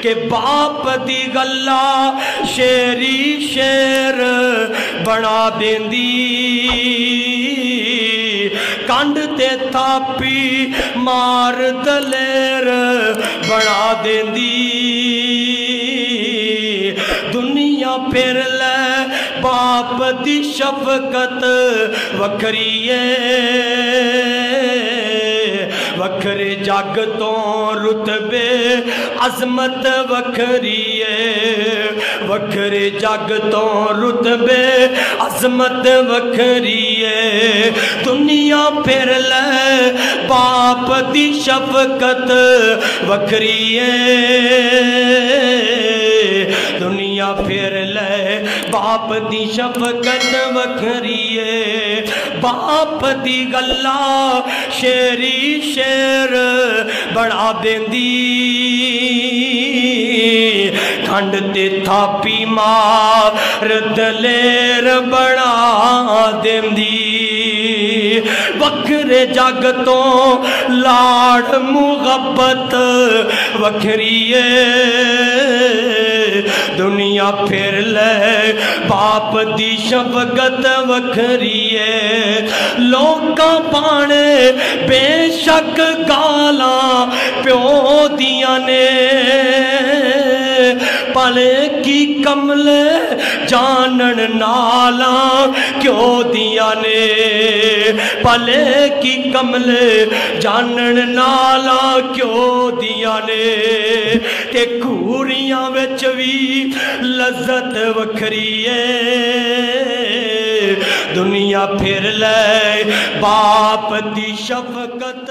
کہ باپ دی گلا شیری شیر بنا دیندی کنڈ تے تھاپی مار دلیر بنا دیندی دنیا پھر لے باپ دی شفقت وکھریے وکھرے جگ تو رتبے عظمت وکھریے وکھرے جگ تو رتبے عظمت وکھریے دنیا پھر لے باپ دی شفقت وکھریے دنیا پھر لے باپ دی شفقت وکھریے باپ دی گلا شیری شیر بڑا دیندی کھنڈ تے تھاپی مار دلیر بڑا دیندی وکھرے جگ تو لاڑ محبت وکھریے دنیا پھر لے باپ دی شفقت وکھریے لوکاں پانے بے شک گالاں پیو دیاں نے پلے کی کملے جانن نالاں کیوں دیاں نے پلے کی کملے جانن نالاں کیوں دیاں نے تے گھوریاں وچ وی لذت وکھریے دنیا پھر لے باپ دی شفقت